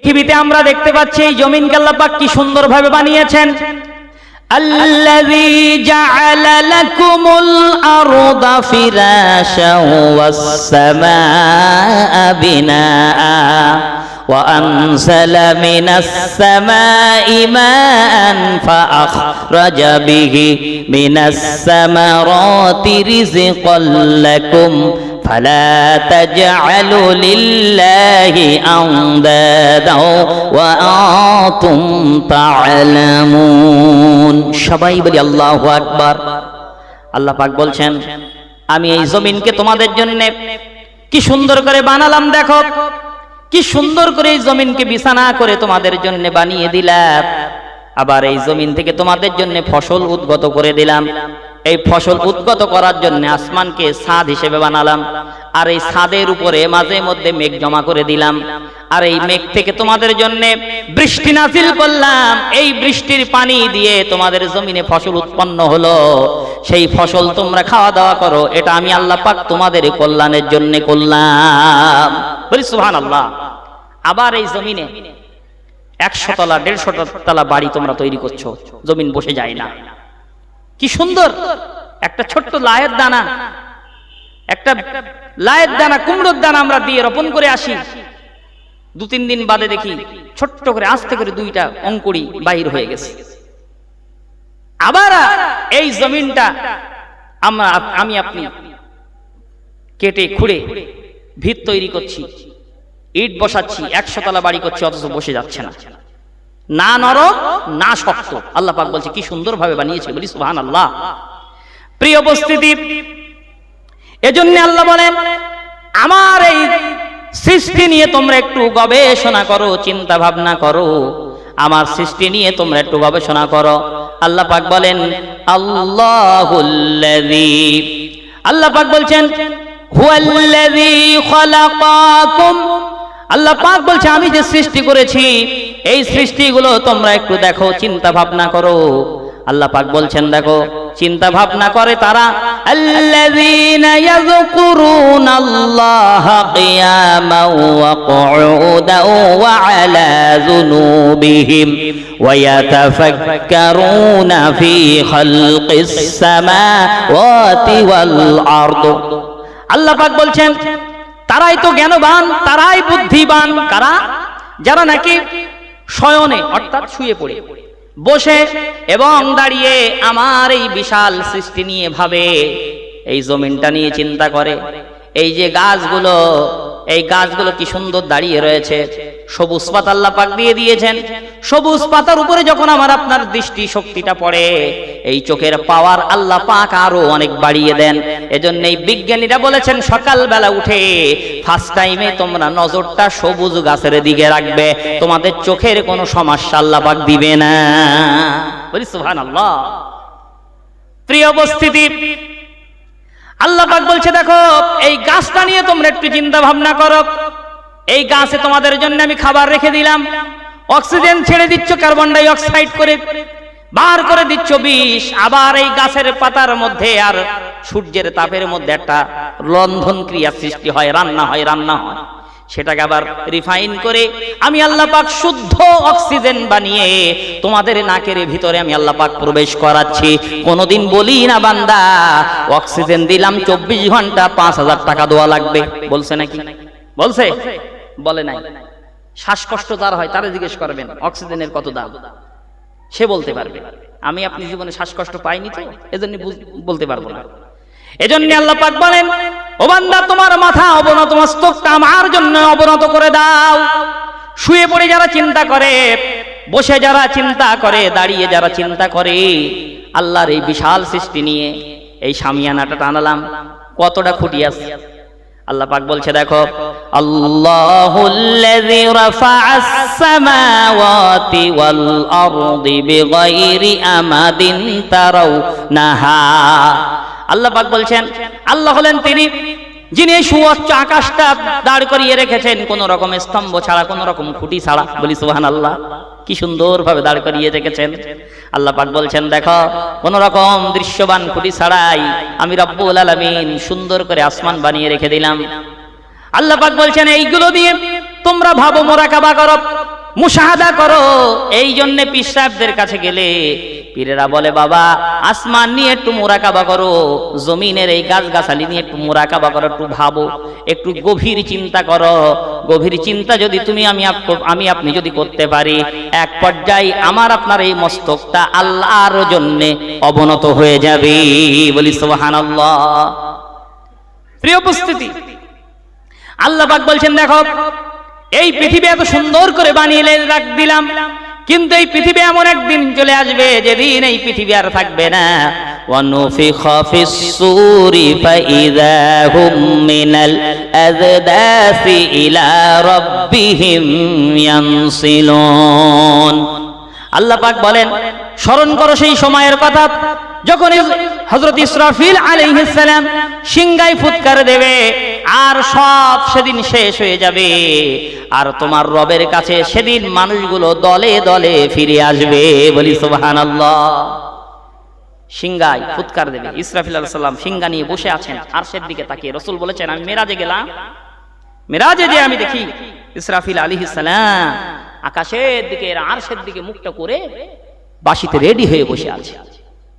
পৃথিবীতে আমরা দেখতে পাচ্ছি এই জমিনকে আল্লাহ পাক কি সুন্দরভাবে বানিয়েছেন। الذي جعل لكم الأرض فراشا والسماء بناء وأنزل من السماء ماء فأخرج به من الثمرات رزقا لكم فلا تجعلوا لله أندادا وأنتم تعلمون সবাই বলি আল্লাহু আকবার। আল্লাহ পাক বলছেন আমি এই জমিনকে তোমাদের জন্য কি সুন্দর করে বানালাম, দেখো কি সুন্দর করে এই জমিনকে বিছানা করে তোমাদের জন্য বানিয়ে দিলাম। আবার এই জমিন থেকে তোমাদের জন্য ফসল উদ্গত করে দিলাম। এই ফসল উদ্গত করার জন্য আসমানকে ছাদ হিসেবে বানালাম, আর এই ছাদের উপরে মাঝে মধ্যে মেঘ জমা করে দিলাম, আর এই মেঘ থেকে তোমাদের জন্য বৃষ্টি নাযিল করলাম। এই বৃষ্টির পানি দিয়ে তোমাদের জমিনে ফসল উৎপন্ন হলো, সেই ফসল তোমরা খাওয়া দাওয়া করো। এটা আমি আল্লাহ পাক তোমাদের কল্যাণের জন্য করলাম। বলি সুবহানাল্লাহ। আবার এই জমিনে 100 তলা 150 তলা বাড়ি তোমরা তৈরি করছো, জমিন বসে যায় না। কি সুন্দর একটা ছোট্ট লায়ের দানা, একটা লায়ের দানা, কুমড়োর দানা আমরা দিয়ে রোপণ করে আসি, 2-3 দিন বাদে দেখি ছোট্ট করে আস্তে করে 2টা অঙ্কুরি বাহির হয়ে গেছে। আবার এই জমিনটা আমি আপনি কেটে খুঁড়ে ভিত তৈরি করছি, ইট বসাচ্ছি, 100 তলা বাড়ি করছি, অথচ বসে যাচ্ছে না, না নরম না শক্ত। আল্লাহ পাক বলছে কি সুন্দর ভাবে বানিয়েছে। বলি সুবহানাল্লাহ। প্রিয় উপস্থিতি, এজন্য আল্লাহ বলেন আমার এই সৃষ্টি নিয়ে তোমরা একটু গবেষণা করো, চিন্তা ভাবনা করো। আমার সৃষ্টি নিয়ে তোমরা একটু গবেষণা করো। আল্লাহ পাক বলেন আল্লাহুল্লাযী, আল্লাহ পাক বলছেন হুয়াল্লাযী খালাকাকুম। আল্লাহ পাক বলছে আমি যে সৃষ্টি করেছি এই সৃষ্টিগুলো তোমরা একটু দেখো, চিন্তা ভাবনা করো। আল্লাহ পাক বলছেন দেখো চিন্তা ভাবনা করে তারা আল্লাযীনা ইয়াযকুরুনাল্লাহা কিয়ামান ওয়া কুউদান ওয়া আলা যুনুবিহিম ওয়া ইয়াতাফাক্কারুনা ফি খালকিস সামাওয়াতি ওয়াল আরদ। আল্লাহ পাক বলছেন তারাই তো জ্ঞানবান, তারাই বুদ্ধিমান। কারা? যারা নাকি শয়নে অর্থাৎ শুয়ে পড়ে, বসে এবং দাঁড়িয়ে আমার এই বিশাল সৃষ্টি নিয়ে ভাবে, এই জমিনটা নিয়ে চিন্তা করে। এই যে গাছগুলো, এই গাছগুলো কি সুন্দর দাঁড়িয়ে রয়েছে, সবুজ পাতা আল্লাহ পাক দিয়ে দিয়েছেন। সবুজ পাতার উপরে যখন আমার আপনার দৃষ্টি শক্তিটা পড়ে, এই চোখের পাওয়ার আল্লাহ পাক আরো অনেক বাড়িয়ে দেন। এজন্য এই বিজ্ঞানীরা বলেছেন সকালবেলা উঠে ফার্স্ট টাইমে তোমরা নজরটা সবুজ গাছের দিকে রাখবে, তোমাদের চোখের কোনো সমস্যা আল্লাহ পাক দিবে না। বলি সুবহানাল্লাহ। প্রিয় উপস্থিতি, আল্লাহ পাক বলছে দেখো এই গাছটা নিয়ে তোমরা একটু চিন্তা ভাবনা করো। এই গাছে তোমাদের জন্য আমি খাবার রেখে দিলাম, অক্সিজেন ছেড়ে দিচ্ছ, কার্বন ডাই অক্সাইড করে বার করে দিচ্ছ বিষ। আবার এই গাছের পাতার মধ্যে আর সূর্যের তাপের মধ্যে একটা রন্ধন ক্রিয়া সৃষ্টি হয়, রান্না হয়। সেটাকে আবার রিফাইন করে আমি আল্লাহ পাক শুদ্ধ অক্সিজেন বানিয়ে তোমাদের নাকের ভিতরে আমি আল্লাহ পাক প্রবেশ করাচ্ছি। কোনোদিন বলি না বান্দা অক্সিজেন দিলাম 24 ঘন্টা 5000 টাকা দেওয়া লাগবে, বলছে নাকি? বলছে? বলে নাই। শ্বাসকষ্ট যার হয় তারে জিজ্ঞেস করবেন অক্সিজেনের কত দাম, সে বলতে পারবে। আমি আপনি জীবনে শ্বাসকষ্ট পাইনি তো, এজন্য বলতে পারবো না। এজন্য আল্লাহ পাক বলেন ও বান্দা তোমার মাথা অবনত, মস্তকটা আমার জন্য অবনত করে দাও। শুয়ে পড়ে যারা চিন্তা করে, বসে যারা চিন্তা করে, দাঁড়িয়ে যারা চিন্তা করে, আল্লাহর এই বিশাল সৃষ্টি নিয়ে এই শামিয়ানাটা টানালাম, কতটা খুঁটি আছে। আল্লাহ পাক বলছে দেখো আল্লাহুল্লাযী রাফা'আস সামাওয়াতি ওয়াল আরদি বিগাইরি আমাদিন তারাউনাহা। আল্লাহ পাক বলছেন আল্লাহ হলেন তিনি যিনি সুউচ্চ আকাশটা দাঁড় করিয়ে রেখেছেন কোন রকম স্তম্ভ ছাড়া, কোন রকম খুঁটি ছাড়া। বলি সুবহানাল্লাহ। কি সুন্দর ভাবে দাঁড় করিয়ে রেখেছেন। আল্লাহ পাক বলছেন দেখো কোন রকম দৃশ্যবান খুঁটি ছাড়াই আমি রব্বুল আলামিন সুন্দর করে আসমান বানিয়ে রেখে দিলাম। আল্লাহ পাক বলছেন এইগুলো দিয়ে তোমরা ভাবো, মোরাকাবা করো, মুশাহাদা করো। এই জন্যে পীর সাহেবদের কাছে গেলে পীরেরা বলে, বাবা আসমান নিয়ে একটু মুরাকাবা করো, জমিনের এই গাছগাছালি নিয়ে একটু মুরাকাবা করো, একটু ভাবো, একটু গভীর চিন্তা করো। গভীর চিন্তা যদি আমি আপনি যদি করতে পারি, এক পর্যায়ে আমার আপনার এই মস্তকটা আল্লাহর জন্য অবনত হয়ে যাবে। বলি সুবহানাল্লাহ। প্রিয় উপস্থিতি, আল্লাহ পাক বলছেন, দেখো এই পৃথিবী এত সুন্দর করে বানিয়ে রাখ দিলাম, কিন্তু এই পৃথিবী এমন একদিন চলে আসবে যেদিন এই পৃথিবী আর থাকবে না। ওয়ানুফিখা ফিস-সূরি ফাইযা হুম মিনাল আযদাসি ইলা রাব্বিহিম ইয়ানসিলুন। আল্লাহ পাক বলেন, স্মরণ করো সেই সময়ের কথা যখন হযরত ইসরাফিল আলাইহিস সালাম সিংহায় ফুৎকার দেবে, আর সব সেদিন শেষ হয়ে যাবে, আর তোমার রবের কাছে সেদিন মানুষগুলো দলে দলে ফিরে আসবে। বলি সুবহানাল্লাহ। সিংহায় ফুৎকার দেবে, ইসরাফিল আলাইহিস সালাম সিংহা নিয়ে বসে আছেন আরশের দিকে তাকিয়ে। রাসূল বলেছেন, আমি মেরাজে গেলাম, মেরাজে যে আমি দেখি ইসরাফিল আলাইহিস সালাম আকাশের দিকে আরশের দিকে মুখটা করে বাঁশিতে রেডি হয়ে বসে আছে।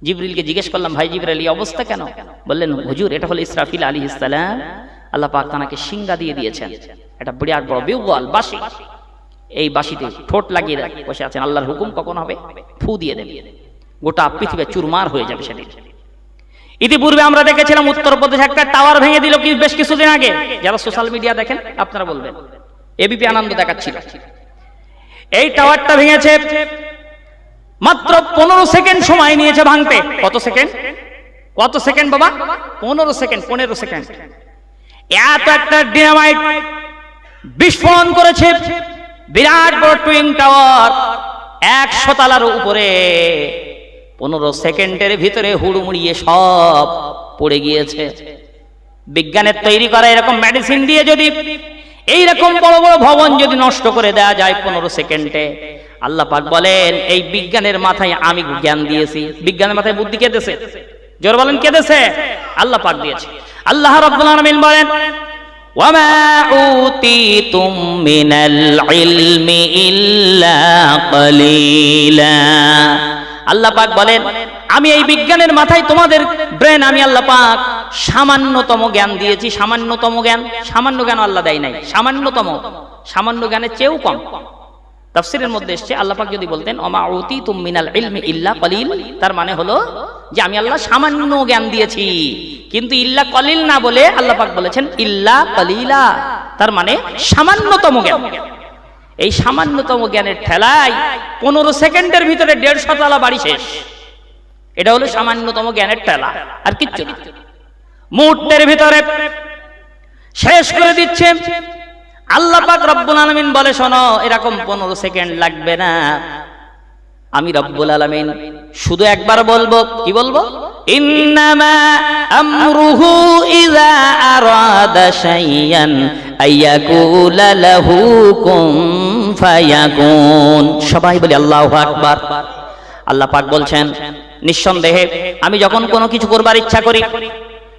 জিবরিলকে জিজ্ঞেস করলাম, ভাই জিবরাইল এই অবস্থা কেন? বললেন, হুজুর এটা হলো ইসরাফিল আলাইহিস সালাম, আল্লাহ পাক তাকে সিংহা দিয়ে দিয়েছেন, এটা বিরাট বড় বিউগল বাঁশি, এই বাঁশিতে ঠোঁট লাগিয়ে বসে আছেন। আল্লাহর হুকুম কখন হবে? ফু দিয়ে দেবে, গোটা পৃথিবী চুরমার হয়ে যাবে সেদিন। ইতিপূর্বে আমরা দেখেছিলাম উত্তরপ্রদেশ একটা টাওয়ার ভেঙে দিল কি বেশ কিছুদিন আগে। যারা সোশ্যাল মিডিয়া দেখেন আপনারা বলবেন, এবিপি আনন্দ দেখাচ্ছিল। এই টাওয়ারটা ভেঙেছে, মাত্র 15 সেকেন্ড সময় নিয়েছে ভাঙতে। কত সেকেন্ড? কত সেকেন্ড বাবা? 15 সেকেন্ড। 15 সেকেন্ড এত একটা ডিনামাইট বিস্ফোরণ করেছে, বিরাট বড় টুইন টাওয়ার 100 তলার উপরে। 15 সেকেন্ডের ভিতরে হুড়মুড়িয়ে সব পড়ে গিয়েছে। বিজ্ঞানের তৈরি করা এরকম মেডিসিন দিয়ে যদি এইরকম বড় বড় ভবন যদি নষ্ট করে দেওয়া যায় 15 সেকেন্ডে, আল্লাহ পাক বলেন এই বিজ্ঞানের মাথায় আমি জ্ঞান দিয়েছি। বিজ্ঞানের মাথায় বুদ্ধি কে দিয়েছে? জোর বলেন, কে দিয়েছে? আল্লাহ পাক দিয়েছে। আল্লাহ রাব্বুল আলামিন বলেন, ওয়ামা উতিতুম মিনাল ইলমি ইল্লা কালিলা। আল্লাহ পাক বলেন, আমি এই বিজ্ঞানের মাথায় তোমাদের ব্রেন আমি আল্লাহ পাক সামান্যতম জ্ঞান দিয়েছি। সামান্যতম জ্ঞান, সামান্য জ্ঞান আল্লাহ দেয় নাই, সামান্যতম, সামান্য জ্ঞানের চেয়েও কম। তাফসীরের মধ্যে এসেছে আল্লাহ পাক যদি বলতেন ওমা উতিতুম মিনাল ইলমি ইল্লা কলিল, তার মানে হলো যে আমি আল্লাহ সামান্য জ্ঞান দিয়েছি, কিন্তু ইল্লা কলিল না বলে আল্লাহ পাক বলেছেন ইল্লা কলিলা, তার মানে সামান্যতম জ্ঞান। এই সামান্যতম জ্ঞানের ঠেলায় 15 সেকেন্ডের ভিতরে 150 তলা বাড়ি শেষ। এটা হলো সামান্যতম জ্ঞানের ঠেলা, আর কিচ্ছু না। মুহূর্তের ভিতরে শেষ করে দিচ্ছে। আল্লাহ পাক রব্বুল আলামিন বলে, শোনো এরকম 15 সেকেন্ড লাগবে না, আমি রব্বুল আলামিন শুধু একবার বলবো। কি বলবো? ইন্নামা আমরুহু ইযা আরাদা শাইয়ান আইয়াকুলা লাহু কুন ফায়াকুন। সবাই বলি আল্লাহু আকবার। আল্লাহ পাক বলছেন, নিঃসন্দেহে আমি যখন কোনো কিছু করবার ইচ্ছা করি,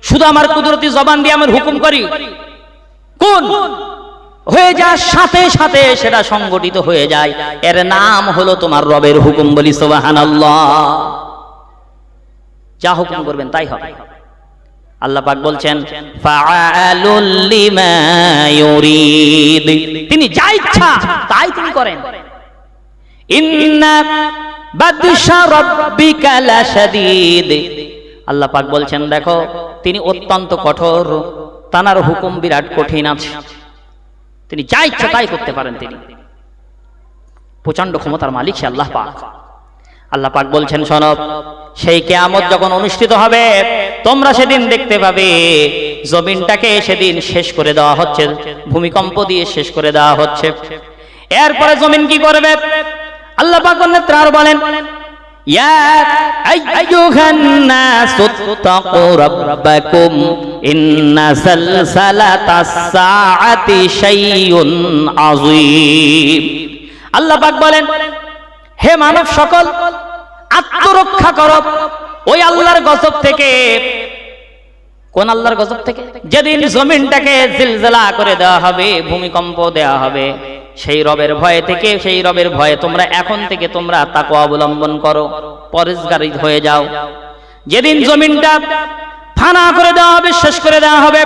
শুধু আমার কুদরতি জবান দিয়ে আমার হুকুম করি, কোন হয়ে যাওয়ার সাথে সাথে সেটা সংগঠিত হয়ে যায়। এর নাম হলো তোমার রবের হুকুম। বলি সুবহানাল্লাহ। যা হুকুম করবেন তাই হবে। আল্লাহ পাক বলছেন, ফাআলুল লিমা ইউরিদ, তিনি যা ইচ্ছা তাই তিনি করেন। ইন্না বাদশা রাব্বিকা লাশাদীদ, আল্লাহ পাক বলছেন দেখো তিনি অত্যন্ত কঠোর, তানার হুকুম বিরাট কঠিন আছে, তিনি যা ইচ্ছা তাই করতে পারেন। তিনি প্রচন্ড ক্ষমতার মালিক সে আল্লাহ পাক। আল্লাহ পাক বলছেন, শোনো সেই কিয়ামত যখন অনুষ্ঠিত হবে তোমরা সেদিন দেখতে পাবে জমিনটাকে সেদিন শেষ করে দেওয়া হচ্ছে, ভূমিকম্প দিয়ে শেষ করে দেওয়া হচ্ছে। এরপরে জমিন কি করবে? আল্লাহ পাক আর বলেন, ইয়া আইয়ুহান নাসু তাকু রাব্বাকুম ইন্না সালসালাতাস সাআতি শাইউন আযীম। আল্লাহ পাক বলেন, হে মানব সকল, আত্মরক্ষা করো ওই আল্লাহর গজব থেকে। কোন আল্লাহর গজব থেকে? যেদিন জমিনটাকে জিলজিলা করে দেওয়া হবে, ভূমিকম্প দেওয়া হবে, সেই রবের ভয়ে থেকে, সেই রবের ভয়ে তোমরা এখন থেকে তোমরা তাকওয়া অবলম্বন করো, পরেজগারি হয়ে যাও। যেদিন জমিনটা ফানা করে দেওয়া হবে, শেষ করে দেওয়া হবে,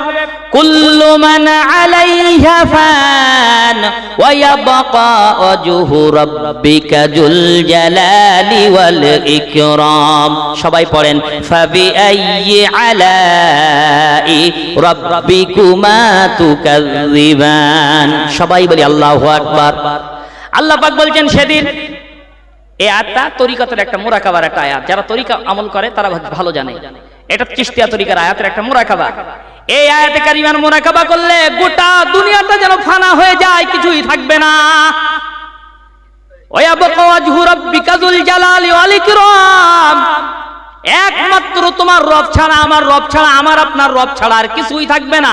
কুল্লু মান আলাইহা ফান ওয়া ইয়াবকা ওয়াজহু রাব্বিকা যুল জালালি ওয়াল ইকরাম। সবাই পড়েন ফাবিআইয়ি আলাই রাব্বিকুমা তুকাযযিবান। সবাই বলি আল্লাহু আকবার। আল্লাহ পাক বলছেন সেদিন, এই আয়াতটা তরিকাতের একটা মুরাকাবার একটা আয়াত, যারা তরিকা আমল করে তারা ভালো জানে। এটা চিশতিয়া তরিকার আয়াতের একটা মুরাকাবা। এই আয়াতে কারিমার মুরাকাবা করলে গোটা দুনিয়াটা যেন ফানা হয়ে যায়, কিছুই থাকবে না। ওয়ায়াবকা ওয়াজহু রাব্বিকা যুল জালালি ওয়াল ইকরাম, একমাত্র তোমার রব ছাড়া, আমার রব ছাড়া, আমার আপনার রব ছাড়া আর কিছুই থাকবে না,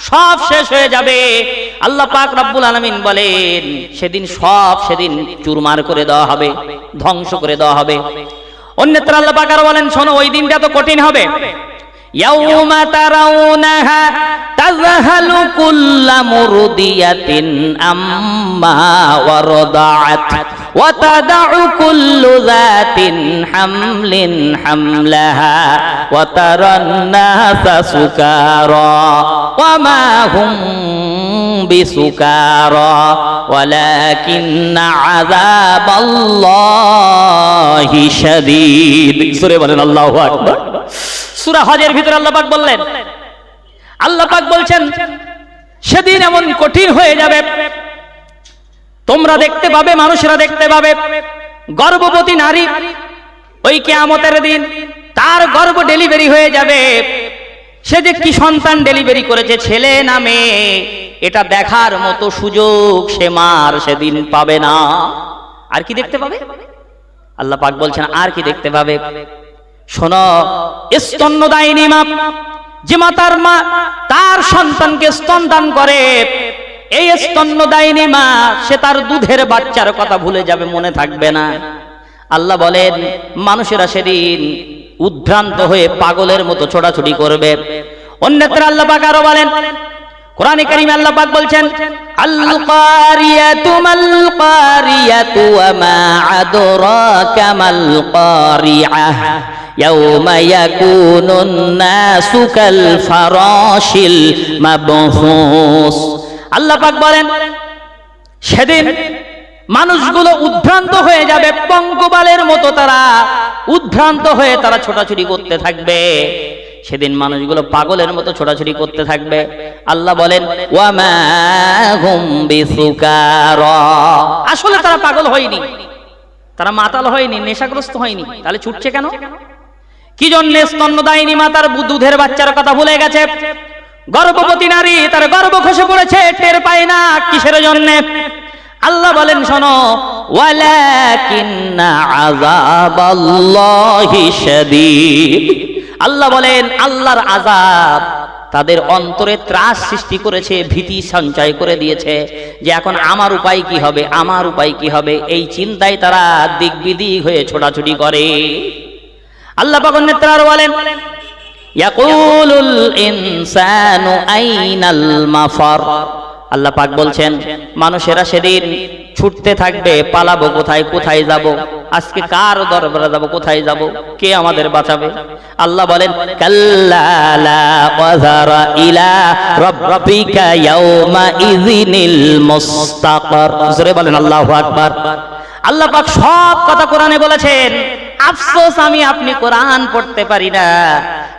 সব শেষ হয়ে যাবে। আল্লাহ পাক রব্বুল আলামিন বলেন সেদিন সব সেদিন চুরমার করে দেওয়া হবে, ধ্বংস করে দেওয়া হবে। অন্যত্র আল্লাহ পাক আরো বলেন, শোনো ওই দিনটা তো কঠিন হবে। ইয়াউমা তারাউনাহা তাযহালু কুল্লু মুরদিয়াতিন আম্মা ওয়ারদাআত ওয়া তাদাউ কুল্লু যাতিন হামলিন হামলাহা ওয়া তারান নাসা সুকারা ওয়া মা হুম বিসুকারা ওয়ালাকিন্না আযাবাল্লাহি শাদীদ। সূরা বলেন আল্লাহু আকবার। সূরা হজের ভিতরে আল্লাহ পাক বললেন, আল্লাহ পাক বলছেন সেদিন এমন কঠিন হয়ে যাবে, তোমরা দেখতে পাবে, মানুষরা দেখতে পাবে গর্ভবতী নারী ওই কিয়ামতের দিন তার গর্ভ ডেলিভারি হয়ে যাবে। সে যে কি সন্তান ডেলিভারি করেছে, ছেলে না মেয়ে, এটা দেখার মতো সুযোগ সে মার সেদিন পাবে না। আর কি দেখতে পাবে? আল্লাহ পাক বলছেন আর কি দেখতে পাবে? শোনো, স্তন্যদায়িনী মা, যে মাতার মা তার সন্তানকে স্তন দান করে, এই স্তন্যদায়িনী মা সে তার দুধের বাচ্চার কথা ভুলে যাবে, মনে থাকবে না। আল্লাহ বলেন মানুষেরা সেদিন উদ্ভ্রান্ত হয়ে পাগলের মতো ছোটাছুটি করবে। অন্যত্র আল্লাহ পাক আরো বলেন, কোরআনে কারিমে আল্লাহ পাক বলছেন, আল কারিয়াতু মাল কারিয়াতু ওয়া মা আদরাকা মাল কারিআহ ইয়াউমা ইয়াকুনুন নাসু কাল ফারাশিল মাবথুস। আল্লাহ পাক বলেন সেদিন মানুষগুলো উদ্ভ্রান্ত হয়ে যাবে, পঙ্গপালের মতো তারা উদ্ভ্রান্ত হয়ে তারা ছোটাছুটি করতে থাকবে। সেদিন মানুষগুলো পাগলের মতো ছোটাছুটি করতে থাকবে। আল্লাহ বলেন ওয়া মা হুম বিসুকারা, আসলে তারা পাগল হয়নি, তারা মাতাল হয়নি, নেশাগ্রস্ত হয়নি, তাহলে ছুটছে কেন? কি জন্য? স্তন্যদায়িনী মা তার দুধের বাচ্চার কথা ভুলে গেছে। গর্ভবতী নারী তার গর্ভ খসে পড়েছে, টের পায় না কিসের জন্য। আল্লাহ বলেন শোনো, ওয়ালাকিন্না আযাবাল্লাহি শাদীদ। আল্লাহ বলেন আল্লাহর আযাব তাদের অন্তরে ত্রাস সৃষ্টি করেছে, ভীতি সঞ্চয় করে দিয়েছে, যে এখন আমার উপায় কি হবে, আমার উপায় কি হবে, এই চিন্তায় তারা দিকবিদিক হয়ে ছোটাছুটি করে। আল্লাহ পাক অন্যত্র আরো বলেন, ইয়াকুলুল ইনসানু আইনাল মাফার। আল্লাহ পাক বলছেন মানুষেরা সেদিন ছুটতে থাকবে, পালাবো কোথায়, কোথায় যাব, আজকে কার দরবারে যাব, কোথায় যাব, কে আমাদের বাঁচাবে? আল্লাহ বলেন কাল্লা লা ওয়াজারা ইলা রাব্বিকা ইয়াউমা ইযিনিল মুস্তাকার। জোরে বলেন আল্লাহু আকবার। আল্লাহ পাক সব কথা কোরআনে বলেছেন, আফসোস আমি আপনি কোরআন পড়তে পারি না,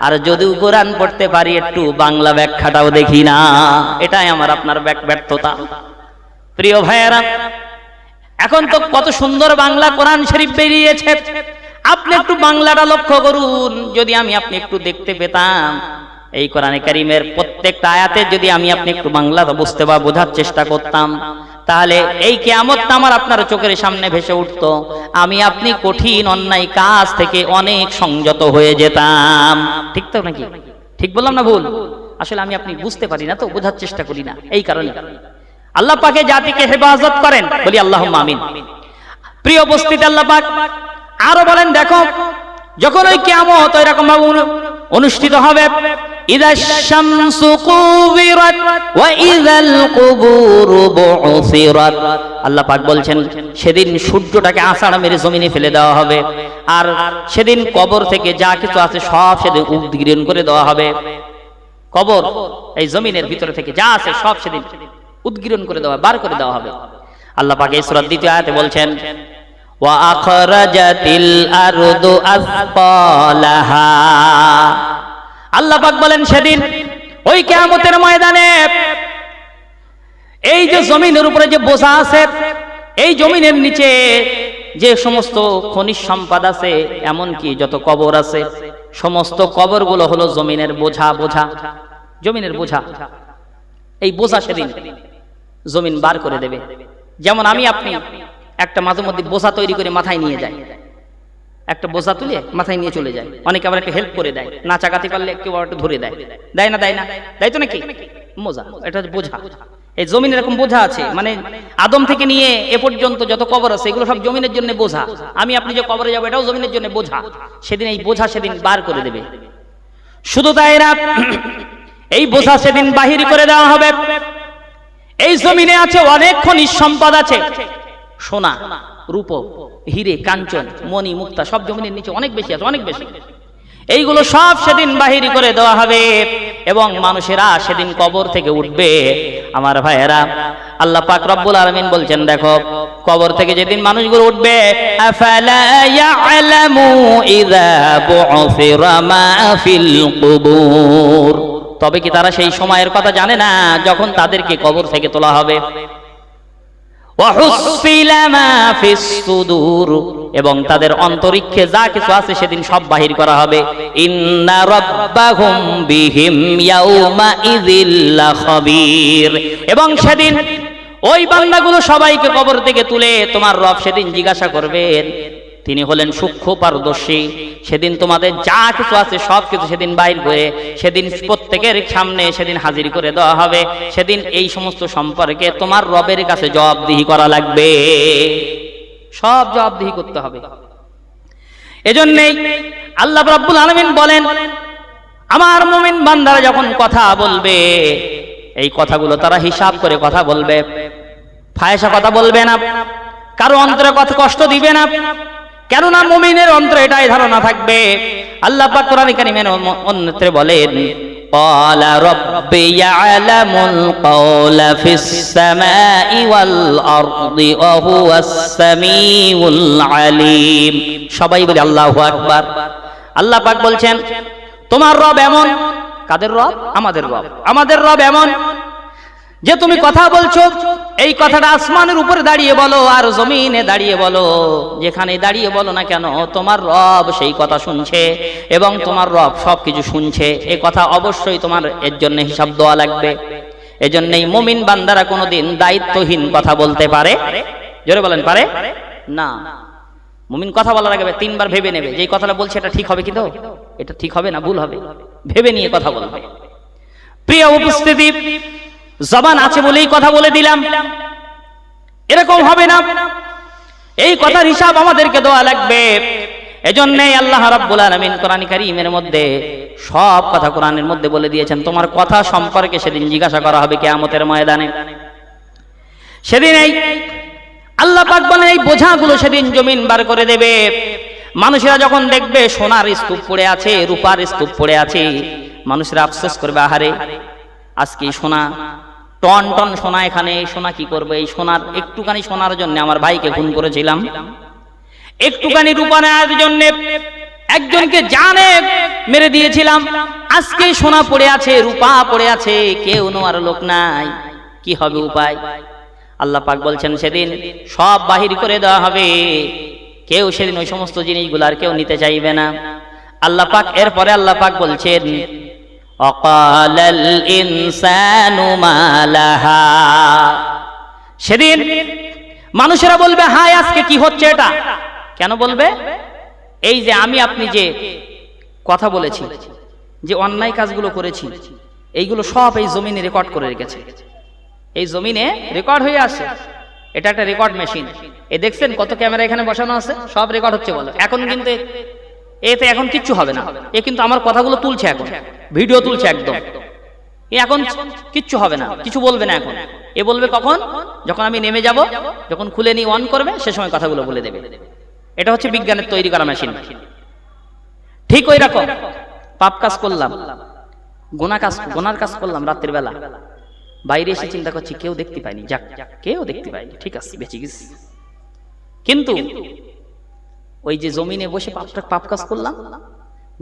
আর যদিও কোরআন পড়তে পারি একটু বাংলা ব্যাখ্যাটাও দেখি না, এটাই আমার আপনার ব্যর্থতা। প্রিয় ভাইয়েরা, এখন তো কত সুন্দর বাংলা কোরআন শরীফ বেরিয়েছে, আপনি একটু বাংলাটা লক্ষ্য করুন। যদি আমি আপনি একটু দেখতে পেতাম এই কোরআনে কারীমের প্রত্যেকটা আয়াতে, যদি আমি আপনি একটু বাংলাটা বুঝতে বা বোঝার চেষ্টা করতাম, তাহলে এই কিয়ামতটা আমার আপনার চোখের সামনে ভেসে উঠতো, আমি আপনি কঠিন অন্যায় কাজ থেকে অনেক সংযত হয়ে যেতাম। ঠিক তো নাকি? ঠিক বললাম না ভুল? আসলে আমি আপনি বুঝতে পারি না, তো বোঝার চেষ্টা করি না, এই কারণে। আল্লাহ পাকে জাতিকে হেফাজত করেন, বলি আল্লাহুম্মা আমিন। প্রিয় উপস্থিতি, আল্লাহ পাক আরো বলেন, দেখো যখন ওই কিয়ামত ওই রকম ভাবে অনুষ্ঠিত হবে। ইযাশ শামসু কুবিরাত ওয়া ইযাল কুবুরু বুসিরাত। আল্লাহ পাক বলছেন সেদিন সূর্যটাকে আছাড় মেরে জমিনে ফেলে দেওয়া হবে, আর সেদিন কবর থেকে যা কিছু আছে সব সেদিন উদ্গীরণ করে দেওয়া হবে। কবর এই জমিনের ভিতরে থেকে যা আছে সব সেদিন উদ্গীরণ করে দেওয়া, বার করে দেওয়া হবে। আল্লাহ পাক এই সূরার দ্বিতীয় আয়াতে বলছেন ওয়া আখরাজাতিল আরদু আসফালাহা। আল্লাহ পাক বলেন সেদিন ওই কিয়ামতের ময়দানে এই যে জমিনের উপরে যে বোঝা আছে, এই জমিনের নিচে যে সমস্ত খনিজ সম্পদ আছে, এমনকি যত কবর আছে, সমস্ত কবরগুলো হলো জমিনের বোঝা, জমিনের বোঝা। এই বোঝা সেদিন জমিন বার করে দেবে। যেমন আমি আপনি একটা মাঝে মধ্যে বোঝা তৈরি করে মাথায় নিয়ে যাই, একটা বোঝা তুলে মাথায় নিয়ে চলে যায়, অনেকে আবার একটা হেল্প করে দেয়, না চাকাতে পারলে কেউ একটা ধরে দেয়, দেয় না দেয় তো নাকি? বোঝা, এটা হচ্ছে বোঝা। এই জমিন এরকম বোঝা আছে, মানে আদম থেকে নিয়ে এ পর্যন্ত যত কবর আছে এগুলো সব জমিনের জন্য বোঝা। আমি আপনি যে কবরে যাবো এটাও জমিনের জন্য বোঝা। সেদিন এই বোঝা সেদিন বার করে দেবে। শুধু তাই না, এই বোঝা সেদিন বাহির করে দেওয়া হবে। এই জমিনে আছে অনেক খনিজ সম্পদ আছে, সোনা, রূপ, হিরে, কাঞ্চন, মণি, মুক্তা, সব জমিনের নিচে অনেক বেশি আছে, অনেক বেশি। এইগুলো সব সেদিন বাহির করে দেওয়া হবে এবং মানুষেরা সেদিন কবর থেকে উঠবে। আমার ভাইয়েরা, আল্লাহ পাক রব্বুল আলামিন বলছেন দেখো, কবর থেকে যেদিন মানুষগুলো উঠবে, আফালা ইয়ালামু ইযা বু'সিরা মা ফিল কুবুর, তবে কি তারা সেই সময়ের কথা জানে না যখন তাদেরকে কবর থেকে তোলা হবে। এবং তাদের অন্তরিক্ষে যা কিছু আছে সেদিন সব বাহির করা হবে। ইন্না রাব্বাহুম বিহিম ইয়াউমা ইযিল লাখাবীর। এবং সেদিন ওই বান্দাগুলো সবাইকে কবর থেকে তুলে তোমার রব সেদিন জিজ্ঞাসা করবেন, তিনি হলেন সূক্ষ্ম পারদর্শী। সেদিন তোমাদের যা কিছু আছে সব কিছু সেদিন বাইর করে সেদিন প্রত্যেকের সামনে সেদিন হাজির করে দেওয়া হবে। সেদিন এই সমস্ত সম্পর্কে তোমার রবের কাছে জবাবদিহি করা লাগবে, সব জবাবদিহি করতে হবে। এজন্যই আল্লাহ রাব্বুল আলামিন বলেন, আমার মুমিন বান্দারা যখন কথা বলবে, এই কথাগুলো তারা হিসাব করে কথা বলবে, ফায়সা কথা বলবে না, কারো অন্তরে কথা কষ্ট দিবে না। কেননা মুমিনের অন্তরে এটাই ধারণা থাকবে। আল্লাহ পাক কোরআন কারীমের অন্যত্রে বলেন, ক্বালা রাব্বি ইয়ালামুল ক্বাওলা ফিস সামাই ওয়াল আরদি ওয়া হুয়াস সামিউল আলিম। সবাই বলে আল্লাহু আকবার। আল্লাহ পাক বলছেন তোমার রব এমন, কাদের রব? আমাদের রব। আমাদের রব এমন যে তুমি কথা বলছো, এই কথাটা আসমানের উপরে দাঁড়িয়ে বলো আর জমিনে দাঁড়িয়ে বলো, যেখানে দাঁড়িয়ে বলো না কেন, তোমার রব সেই কথা শুনছে এবং তোমার রব সবকিছু শুনছে। এই কথা অবশ্যই তোমার এর জন্য হিসাব দেওয়া লাগবে। এজন্যই মুমিন বান্দারা কোনোদিন দায়িত্বহীন কথা বলতে পারে, জোরে বলেন, পারে না। মুমিন কথা বলার আগে তিনবার ভেবে নেবে যে এই কথাটা বলছে এটা ঠিক হবে, কিন্তু এটা ঠিক হবে না ভুল হবে, ভেবে নিয়ে কথা বলবে। প্রিয় উপস্থিতি, জবান আছে বলেই কথা বলে দিলাম, এরকম হবে না। এই কথার হিসাব আমাদেরকে দেওয়া লাগবে। এজন্যই আল্লাহ রাব্বুল আলামিন কোরআন কারীমের মধ্যে সব কথা কোরআনের মধ্যে বলে দিয়েছেন। তোমার কথা সম্পর্কে সেদিন জিজ্ঞাসা করা হবে কিয়ামতের ময়দানে। সেদিন এই আল্লাহ পাক বলেন এই বোঝাগুলো সেদিন জমিন বার করে দেবে। মানুষেরা যখন দেখবে সোনার স্তূপ পড়ে আছে, রূপার স্তূপ পড়ে আছে, মানুষেরা আফসোস করবে, আহারে আজকে সোনা, টন টন সোনা, এখানে এই সোনা কি করবে? এই সোনার একটুখানি সোনার জন্য আমার ভাইকে খুন করেছিলাম, একটুখানি রূপা নেওয়ার জন্য একজনকে জানে মেরে দিয়েছিলাম, আজকে সোনা পড়ে আছে, রূপা পড়ে আছে, কেউ নেওয়ার লোক নাই, কি হবে উপায়? আল্লাহ পাক বলছেন সেদিন সব বাহির করে দেওয়া হবে, কেউ সেদিন ওই সমস্ত জিনিসগুলো আর কেউ নিতে চাইবে না। আল্লাহ পাক এরপরে আল্লাহ পাক বলছেন অকালাল ইনসানু মা লাহা। সেদিন মানুষেরা বলবে হায় আজকে কি হচ্ছে এটা? কেন বলবে? এই যে আমি আপনি যে কথা বলেছি, যে অন্যায় কাজগুলো করেছি, এইগুলো সব এই জমিনে রেকর্ড করে রেখেছে, এই জমিনে রেকর্ড হয়ে আসে। এটা একটা রেকর্ড মেশিন। এই দেখছেন কত ক্যামেরা এখানে বসানো আছে, সব রেকর্ড হচ্ছে বলো। এখন কিন্তু এতে এখন কিচ্ছু হবে না, এ কিন্তু আমার কথাগুলো তুলছে, এখন ভিডিও তুলছে একদম, এ এখন কিচ্ছু হবে না, কিছু বলবে না এখন। এ বলবে কখন? যখন আমি নেমে যাব, যখন খুলে নিয়ে অন করবে সে সময় কথাগুলো বলে দেবে। এটা হচ্ছে বিজ্ঞানের তৈরি করা মেশিন। ঠিক ওই রকম পাপ কাজ করলাম, গোনার কাজ করলাম রাত্রির বেলা, বাইরে এসে চিন্তা করছি কেউ দেখতে পায়নি, যাক কেউ দেখতে পায়নি, ঠিক আছে বেঁচে গেছি। কিন্তু ওই যে জমিনে বসে পাপ কাজ করলাম,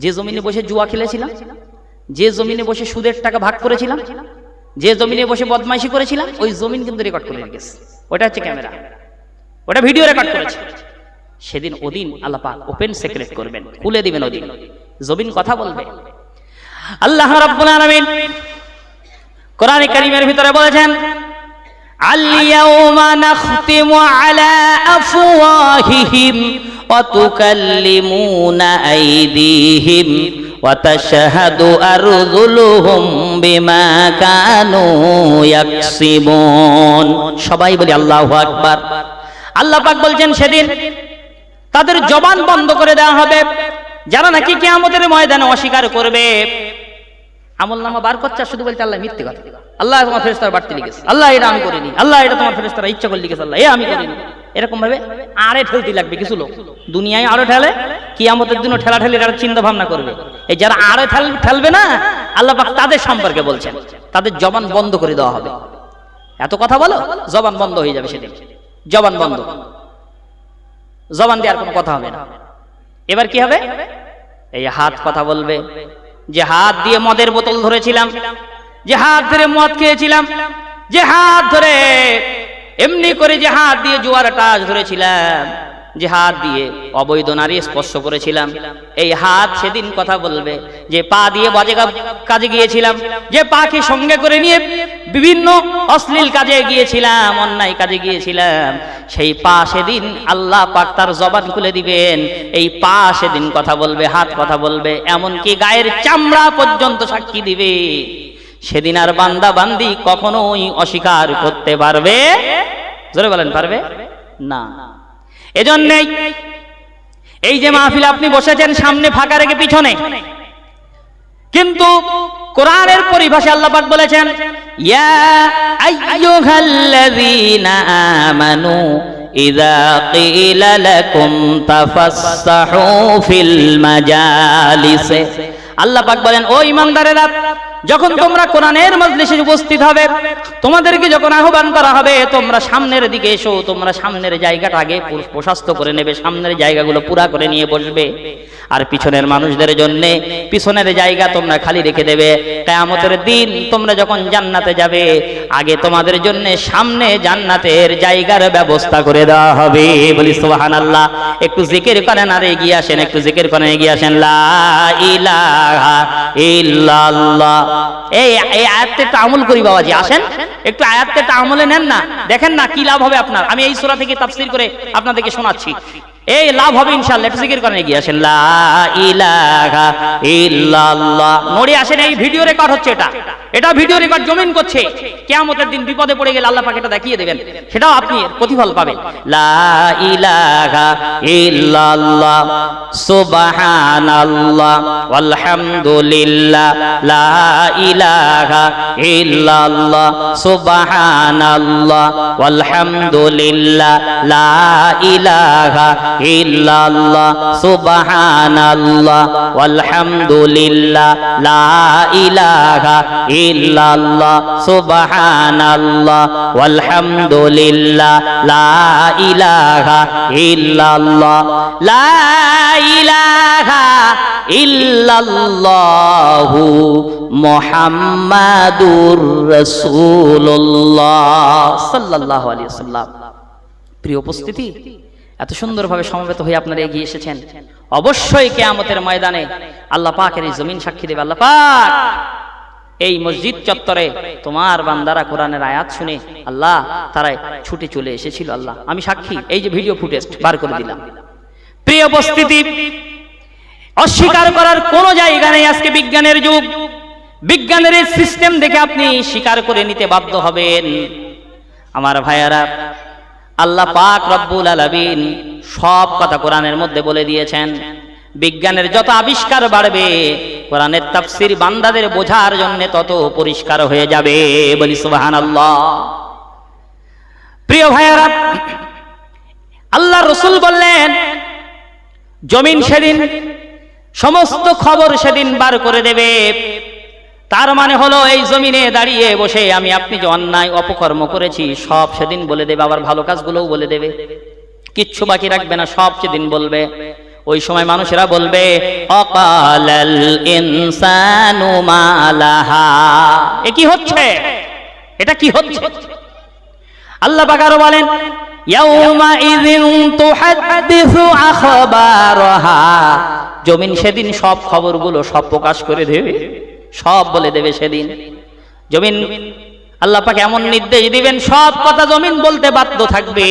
যে জমিনে বসে জুয়া খেলেছিলাম, যে জমিনে বসে সুদের টাকা ভাগ করেছিলাম, যে জমিনে বসে বদমাইশি করেছিলাম, ওই জমিন কিন্তু রেকর্ড করে রেখেছে। ওটা হচ্ছে ক্যামেরা, ওটা ভিডিও রেকর্ড করেছে। সেদিন ওদিন আল্লাহ পাক ওপেন সিক্রেট করবেন, খুলে দিবেন, ওদিন জমিন কথা বলবে। আল্লাহ রাব্বুল আলামিন কোরআনে কারীমের ভিতরে বলেছেন, আল-ইয়াওমা নাখতিমু আলা আফওয়াহিহিম ওয়া তুকাল্লিমুনা আইদিহিম ওয়া তাশহাদু আরজুলুহুম বিমা কানু ইয়াকসিবুন। সবাই বলি আল্লাহু আকবার। আল্লাহ পাক বলছেন সেদিন তাদের জবান বন্ধ করে দেওয়া হবে, যারা নাকি কিয়ামতের ময়দানে অস্বীকার করবে। আমলনামা বার করছে শুধু বলতে আল্লাহ মিথ্যে কথা, আল্লাহ তোমার ফেরেশতারা বাড়তি লিখেছে, আল্লাহ এটা আমি করিনি, আল্লাহ এটা তোমার ফেরেশতারা ইচ্ছা করে লিখেছে, আল্লাহ এ আমি করিনি। এরকম ভাবে আড়ে ঠেলতে লাগবে কিছু লোক, দুনিয়ায় আড়ে ঠেলে, কিয়ামতের দিনও ঠেলা ঠেলি চিন্তা ভাবনা করবে। এই যারা আড়ে ঠেলবে না, আল্লাহ পাক তাদের সম্পর্কে বলছেন, তাদের জবান বন্ধ করে দেওয়া হবে। এত কথা বলো, জবান বন্ধ হয়ে যাবে সেদিন, জবান বন্ধ, জবান দিয়ে আর কোনো কথা হবে না। এবার কি হবে? এই হাত কথা বলবে, যে হাত দিয়ে মদের বোতল ধরেছিলাম, যে হাত ধরে মদ খেয়েছিলাম, যে হাত ধরে এমনি করে, যে হাত দিয়ে জুয়ার টাচ ধরেছিলাম, যে হাত দিয়ে অবৈধ নারী স্পর্শ করেছিলাম, এই হাত সেদিন কথা বলবে। যে পা দিয়ে বাজে কাজে গিয়েছিলাম, যে পাকে সঙ্গে করে নিয়ে বিভিন্ন অশ্লীল কাজে গিয়েছিলাম, অন্যায় কাজে গিয়েছিলাম, সেই পা সেদিন আল্লাহ পাক তার জবান খুলে দিবেন। এই পা সেদিন কথা বলবে, হাত কথা বলবে, এমনকি গায়ের চামড়া পর্যন্ত সাক্ষী দিবে। সেদিন আর বান্দা বান্দি কখনোই অস্বীকার করতে পারবে, জোরে বলেন পারবে না। এজন্যই এই যে মাহফিল আপনি বসেছেন সামনে ফাঁকা রেখে পিছনে, কিন্তু কোরআনের পরিভাষায় আল্লাহ পাক বলেছেন, ইয়া আইয়ুহাল্লাযীনা আমানু ইযা কিলা লাকুম তাফাসসাহু ফিল মাজালিস। আল্লাহ পাক বলেন, ও ঈমানদারেরা, যখন তোমরা কোরআনের মজলিসে উপস্থিত হবে, তোমাদেরকে যখন আহ্বান করা হবে, তোমরা সামনের দিকে এসো, তোমরা সামনের জায়গাটা আগে প্রশস্ত করে নেবে, সামনের জায়গাগুলো পুরা করে নিয়ে বসবে, আর পিছনের মানুষদের জন্য পিছনের জায়গা তোমরা খালি রেখে দেবে। কিয়ামতের দিন তোমরা যখন জান্নাতে যাবে, আগে তোমাদের জন্য সামনে জান্নাতের জায়গার ব্যবস্থা করে দেওয়া হবে। বলি সুবহানাল্লাহ। একটু জিকির করেন, আর এগিয়ে আসেন, একটু জিকির করেন, এগিয়ে আসেন। লা ইলাহা ইল্লাল্লাহ। এই আয়াতটা একটু আমল করি বাবাজি, আসেন একটু আয়াতটা একটু আমলে নেন না, দেখেন না কি লাভ হবে আপনার। আমি এই সূরা থেকে তাফসীর করে আপনাদেরকে শোনাচ্ছি, এই লাভ হবে ইনশাআল্লাহ। একটু জিকির করেন, এগিয়ে আসেন। লা ইলাহা ইল্লাল্লাহ। নড়ে আসেন, এই ভিডিও রেকর্ড হচ্ছে, এটা ভিডিও রেকর্ড জমিন করছে। কিয়ামতের দিন বিপদে পড়ে গেলে আল্লাহ পাক এটা দেখিয়ে দেবেন, সেটাও আপনি প্রতিফল পাবেন। লা ইলাহা ইল্লাল্লাহ সুবহানাল্লাহ ওয়ালহামদুলিল্লাহ লা ইলাহা ইল্লাল্লাহ সুবহানাল্লাহ ওয়ালহামদুলিল্লাহ লা ইলাহা ইল্লাল্লাহ সুবহানাল্লাহ ওয়ালহামদুলিল্লাহ লা ইলাহা ইল্লাল্লাহ সুবহানাল্লাহ ওয়ালহামদুলিল্লাহ লা ইলাহা ইল্লাল্লাহ লা ইলাহা ইল্লাল্লাহু মুহাম্মাদুর রাসূলুল্লাহ সাল্লাল্লাহু আলাইহি ওয়াসাল্লাম। প্রিয় উপস্থিতি, এত সুন্দরভাবে সমবেত হয়ে আপনারা এগিয়ে এসেছেন। অবশ্যই কিয়ামতের ময়দানে আল্লাহ পাকের এই জমিন সাক্ষী দেবে। আল্লাহ পাক এই মসজিদ চত্বরে তোমার বান্দারা কোরআনের আয়াত শুনে আল্লাহ তারা ছুটে চলে এসেছিল। আল্লাহ আমি সাক্ষী, এই যে ভিডিও ফুটেজ বার করে দিলাম। প্রিয় উপস্থিতি, অস্বীকার করার কোনো জায়গা নেই। আজকে বিজ্ঞানের যুগ, বিজ্ঞানের এই সিস্টেম দেখে আপনি স্বীকার করে নিতে বাধ্য হবেন। আমার ভাইয়ারা, আল্লাহ পাক রব্বুল আলামিন সব কথা কোরআনের মধ্যে বলে দিয়েছেন। বিজ্ঞানের যত আবিষ্কার বাড়বে, কোরআনের তাফসীর বান্দাদের বোঝার জন্য তত পরিষ্কার হয়ে যাবে। বলি সুবহানাল্লাহ। প্রিয় ভাইয়েরা, আল্লাহ রাসূল বললেন জমিন সেদিন সমস্ত খবর সেদিন বার করে দেবে। তার মানে হলো এই জমিনে দাঁড়িয়ে বসে আমি আপনি যে অন্যায় অপকর্ম করেছি সব সেদিন বলে দেবে, আবার ভালো কাজগুলোও বলে দেবে, কিচ্ছু বাকি রাখবে না, সব সেদিন বলবে। ওই সময় মানুষেরা বলবে অকালাল ইনসানু মা লাহা, এ কি হচ্ছে, এটা কি হচ্ছে? আল্লাহ পাক আরো বলেন ইয়াউমা ইযিন তুহাদ্দিসু আখবারাহা, জমিন সেদিন সব খবরগুলো সব প্রকাশ করে দেবে, সব বলে দেবে সেদিন। জমিন আল্লাহ পাক এমন নির্দেশ দিবেন সব কথা জমিন বলতে বাধ্য থাকবে।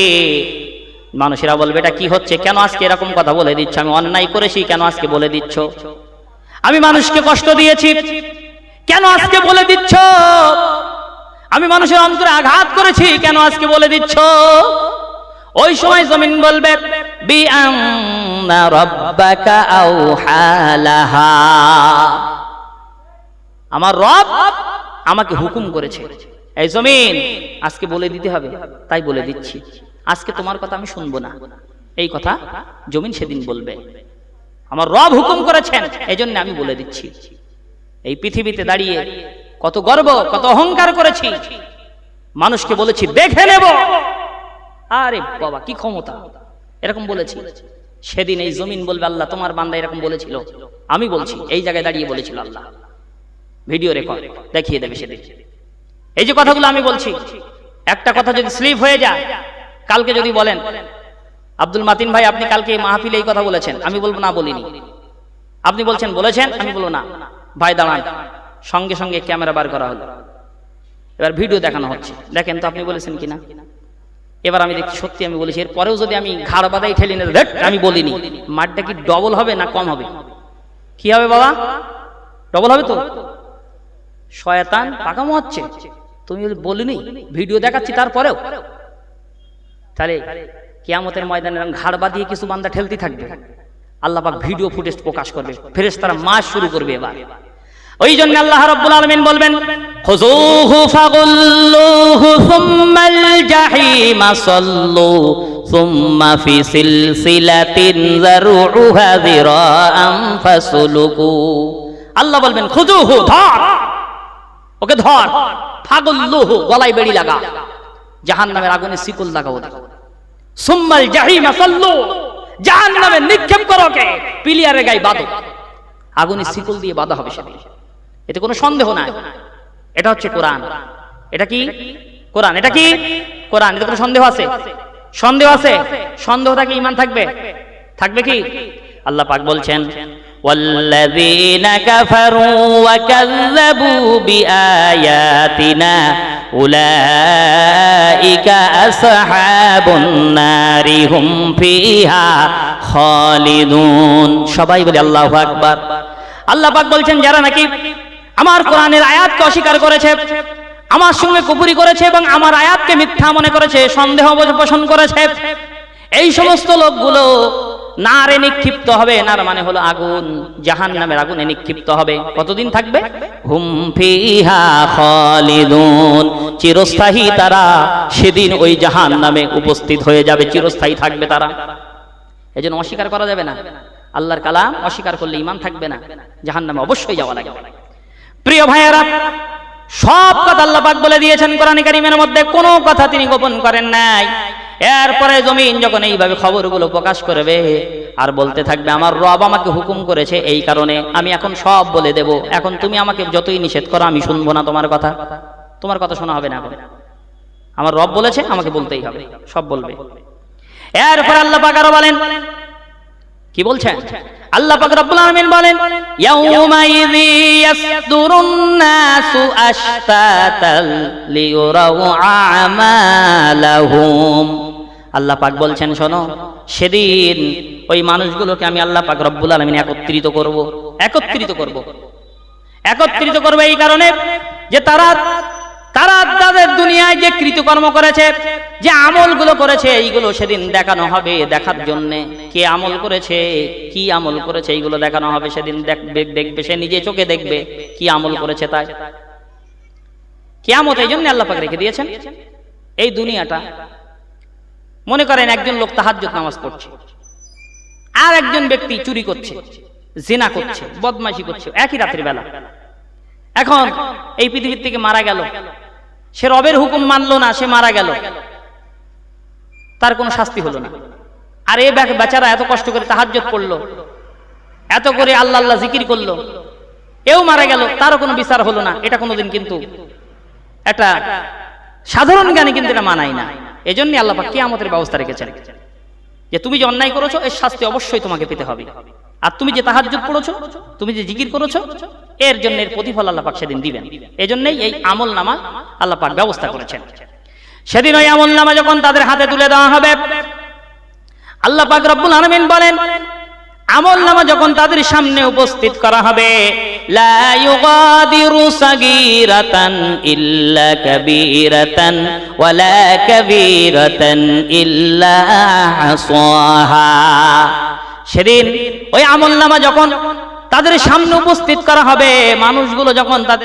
মানুষেরা বলবে এটা কি হচ্ছে, কেন আজকে এরকম কথা বলে দিচ্ছ, আমি অন্যায় করেছি কেন আজকে বলে দিচ্ছ, আমি মানুষকে কষ্ট দিয়েছি কেন আজকে বলে দিচ্ছ, আমি মানুষের অন্তরে আঘাত করেছি কেন আজকে বলে দিচ্ছ। ওই সময় জমিন বলবে বিআন্না রাব্বাকা আওহালাহা, আমার রব আমাকে হুকুম করেছে এই জমিন আজকে বলে দিতে হবে, তাই বলে দিচ্ছি, আজকে তোমার কথা আমি শুনবো না, এই কথা জমিন সেদিন বলবে। আমার রব হুকুম করেছেন এই জন্য আমি বলে দিচ্ছি। এই পৃথিবীতে দাঁড়িয়ে কত গর্ব কত অহংকার করেছি, মানুষকে বলেছি দেখে নেব, আরে বাবা কি ক্ষমতা, এরকম বলেছি। সেদিন এই জমিন বলবে আল্লাহ তোমার বান্দা এরকম বলেছিল, আমি বলছি এই জায়গায় দাঁড়িয়ে বলেছিল আল্লাহ, ভিডিও রেকর্ড দেখিয়ে দেবে সেদিন। এই যে কথাগুলো আমি বলছি, একটা কথা যদি স্লিপ হয়ে যায়, কালকে যদি বলেন আব্দুল মাতিন ভাই আপনি কালকে মাহফিলে এই কথা বলেছেন, আমি বলবো না বলিনি, আপনি বলছেন বলেছেন, আমি বলবো না, ভাই দাঁড়ান, সঙ্গে সঙ্গে ক্যামেরা বার করা হলো, এবার ভিডিও দেখানো হচ্ছে, দেখেন তো আপনি বলেছেন কিনা। এবার আমি দেখছি সত্যি আমি বলেছি, এরপরেও যদি আমি ঘাড় বাঁধাই ঠেলি না আমি বলিনি, মারটা কি ডবল হবে না কম হবে? কি হবে বাবা, ডবল হবে তো? শয়তান পাকামো হচ্ছে, তুমি বলিনি, ভিডিও দেখাচ্ছি তারপরেও। তাহলে কিয়ামতের ময়দানে ঘাড় বাঁধিয়ে কিছু বান্দা ঠেলতে থাকবে, আল্লাহ পাক ভিডিও ফুটেজ প্রকাশ করবে, ফেরেশতারা মাস শুরু করবে। এবার ওই জন্য আল্লাহ রাব্বুল আলামিন বলবেন খুযূহু ফাগুল্লুহু সুম্মাল জাহিমা সাল্লু সুম্মা ফি সিলসিলাতিন যারউহা যিরাআন ফাসলুকু। আল্লাহ বলবেন খুযূহু, ধর ওকে ধর, ফাগুল্লুহু গলায় বেড়ি লাগা, জাহান্নামের আগুনে শিকল লাগাও, সুম্মাল জাহিমা সাল্লু জাহান্নামে নিক্ষেপ করো, ওকে পিলিয়ারে গায়ে বাঁধো, আগুনে শিকল দিয়ে বাঁধা হবে সেদিন, এতে কোনো সন্দেহ নাই। এটা হচ্ছে কোরআন, এটা কি কোরআন, এটা কি কোরআন, এতে কোনো সন্দেহ আছে? সন্দেহ আছে? সন্দেহ থাকলে ঈমান থাকবে, থাকবে কি? আল্লাহ পাক বলছেন ওয়াল্লাযীনা কাফারু ওয়া কাযযাবু বিআয়াতিনা উলাইকা আসহাবুন নারি হুম ফিহা খালিদুন। সবাই বলে আল্লাহু আকবার। আল্লাহ পাক বলছেন যারা নাকি আমার কোরআনের আয়াতকে অস্বীকার করেছে, আমার সঙ্গে কুফরি করেছে এবং আমার আয়াতকে মিথ্যা মনে করেছে, সন্দেহ পোষণ করেছে, এই সমস্ত লোকগুলো নারে নিক্ষিপ্ত হবে। নার মানে হলো আগুন, জাহান্নামের আগুনে নিক্ষিপ্ত হবে। কতদিন থাকবে? হুম ফিহা খালিদুন, চিরস্থায়ী তারা সেদিন ওই জাহান্নামে উপস্থিত হয়ে যাবে, চিরস্থায়ী থাকবে তারা। এজন্য অস্বীকার করা যাবে না, আল্লাহর কালাম অস্বীকার করলে ঈমান থাকবে না, জাহান্নামে অবশ্যই যাওয়া লাগবে। প্রিয় ভাইয়েরা, সব কথা আল্লাহ পাক বলে দিয়েছেন কোরআন কারীমের মধ্যে, কোনো কথা তিনি গোপন করেন নাই। এরপরে জমিন যখন এইভাবে খবরগুলো প্রকাশ করবে আর বলতে থাকবে আমার রব আমাকে হুকুম করেছে এই কারণে আমি এখন সব বলে দেব, এখন তুমি আমাকে যতই নিষেধ করো আমি শুনবো না, তোমার কথা, তোমার কথা শোনা হবে না, আমার রব বলেছে আমাকে বলতেই হবে, সব বলবে। এরপর আল্লাহ পাক আরো বলেন, কি বলছেন? আল্লাহ পাক রব্বুল আলামিন বলেন ইয়াউমাইযি ইয়াসদুরুন নাসু আশতাতাল লিয়ুরাউ আমালাহুম। আল্লাহ পাক বলছেন শোনো, সেদিন ওই মানুষগুলোকে আমি আল্লাহ পাক রব্বুল আলামিন একত্রিত করব এই কারণে যে তারা তারা তাদের দুনিয়ায় যে কৃতকর্ম করেছে, যে আমলগুলো করেছে, এইগুলো সেদিন দেখানো হবে। দেখার জন্য কে আমল করেছে, কি আমল করেছে, এইগুলো দেখানো হবে সেদিন। দেখবে, সে নিজে চোখে দেখবে কি আমল করেছে। তাই কিয়ামত এই জন্য আল্লাহ পাক রেখে দিয়েছেন এই দুনিয়াটা। মনে করেন একজন লোক তাহাজ্জুদ নামাজ পড়ছে, আর একজন ব্যক্তি চুরি করছে, জিনা করছে, বদমাশি করছে একই রাতের বেলা। এখন এই পৃথিবীর থেকে মারা গেল, সে রবের হুকুম মানলো না, সে মারা গেল, তার কোনো শাস্তি হলো না। আর এই বেচারা এত কষ্ট করে তাহাজ্জুদ পড়লো, এত করে আল্লাহ আল্লাহ জিকির করলো, এও মারা গেল, তারও কোনো বিচার হলো না। এটা কোনোদিন কিন্তু একটা সাধারণ জ্ঞানে কিন্তু এটা মানায় না। এজন্য আল্লাহ পাক কিয়ামতের ব্যবস্থা রেখেছেন যে তুমি যে অন্যায় করেছো এর শাস্তি অবশ্যই তোমাকে পেতে হবে। আর তুমি যে তাহাজ্জুদ পড়েছো, তুমি যে জিকির করেছো, এর জন্য এর প্রতিফল আল্লাহ পাক সেদিন দিবেন। এজন্যই এই আমল নামা আল্লাহ পাক ব্যবস্থা করেছেন। সেদিন ওই আমল নামা যখন তাদের হাতে তুলে দেওয়া হবে, আল্লাহ পাক রব্বুল আলামিন বলেন, আমল নামা যখন তাদের সামনে উপস্থিত করা হবে, লা ইউগাদিরু সাগীরাতান ইল্লা কাবীরাতান ওয়ালা কাবীরাতান ইল্লা আসাহা। সেদিন ওই আমল নামা যখন তাদের সামনে উপস্থিত করা হবে, মানুষগুলো যখন তাদের